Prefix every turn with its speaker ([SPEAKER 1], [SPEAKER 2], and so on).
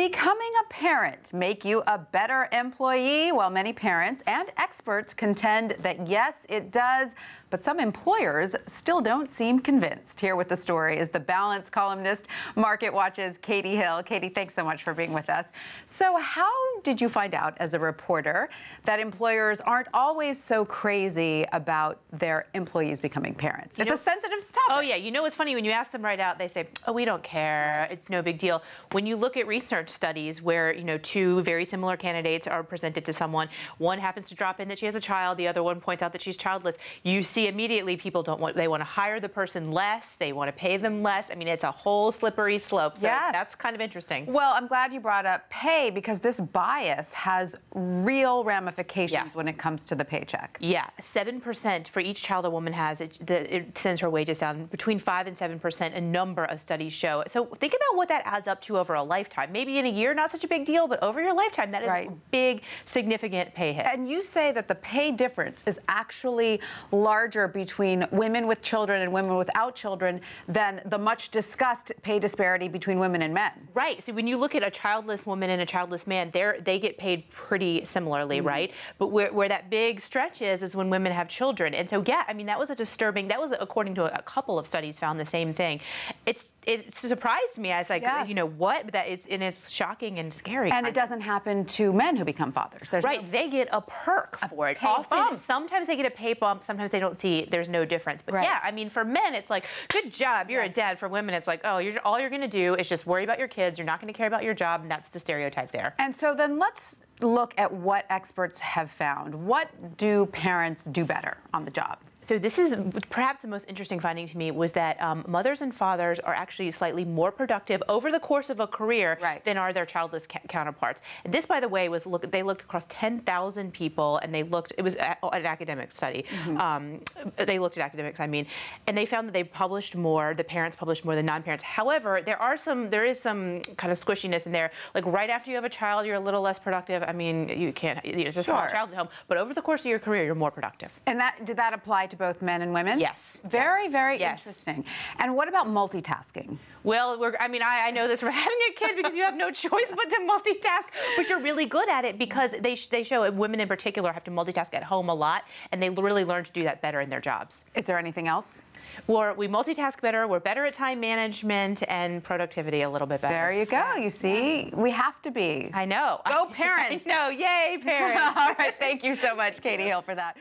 [SPEAKER 1] Becoming a parent make you a better employee? Well, many parents and experts contend that yes, it does, but some employers still don't seem convinced. Here with the story is the balance columnist, Market Watch's Catey Hill. Catey, thanks so much for being with us. So how did you find out as a reporter that employers aren't always so crazy about their employees becoming parents? It's a sensitive topic.
[SPEAKER 2] Oh, yeah. You know what's funny? When you ask them right out, they say, oh, we don't care. It's no big deal. When you look at research studies where, two very similar candidates are presented to someone, one happens to drop in that she has a child, the other one points out that she's childless, you see immediately people they want to hire the person less, they want to pay them less. I mean, it's a whole slippery slope. So
[SPEAKER 1] yes.
[SPEAKER 2] That's kind of interesting.
[SPEAKER 1] Well, I'm glad you brought up pay because this bias has real ramifications when it comes to the paycheck.
[SPEAKER 2] Yeah, 7% for each child a woman has, it sends her wages down between 5 and 7%, a number of studies show. So think about what that adds up to over a lifetime. Maybe in a year, not such a big deal, but over your lifetime, that is a big, significant pay hit.
[SPEAKER 1] And you say that the pay difference is actually larger between women with children and women without children than the much discussed pay disparity between women and men.
[SPEAKER 2] Right. So when you look at a childless woman and a childless man, they get paid pretty similarly, right? But where that big stretch is when women have children. And so, yeah, I mean, that was according to a couple of studies found the same thing. It surprised me. I was like, what? But it's shocking and scary.
[SPEAKER 1] And it doesn't happen to men who become fathers.
[SPEAKER 2] They get a perk for it. Sometimes they get a pay bump. Sometimes they don't see. There's no difference. But yeah, I mean, for men, it's like, good job, you're a dad. For women, it's like, oh, all you're going to do is just worry about your kids. You're not going to care about your job, and that's the stereotype there.
[SPEAKER 1] And so then let's look at what experts have found. What do parents do better on the job?
[SPEAKER 2] So this is perhaps the most interesting finding to me was that mothers and fathers are actually slightly more productive over the course of a career than are their childless counterparts. And this, by the way, they looked across 10,000 people, and it was an academic study. They looked at academics, and they found that the parents published more than non-parents. However, there is some kind of squishiness in there. Like right after you have a child, you're a little less productive. I mean, you can't, it's a small child at home, but over the course of your career, you're more productive.
[SPEAKER 1] And did that apply to both men and women?
[SPEAKER 2] Yes.
[SPEAKER 1] Very interesting. And what about multitasking?
[SPEAKER 2] Well, I know this from having a kid because you have no choice but to multitask, but you're really good at it because they show women in particular have to multitask at home a lot, and they really learn to do that better in their jobs.
[SPEAKER 1] Is there anything else?
[SPEAKER 2] We multitask better, we're better at time management and productivity a little bit better.
[SPEAKER 1] There you go. You see, we have to be.
[SPEAKER 2] I know.
[SPEAKER 1] Go parents.
[SPEAKER 2] I know. Yay, parents.
[SPEAKER 1] All right. Thank you so much, Catey Hill, for that.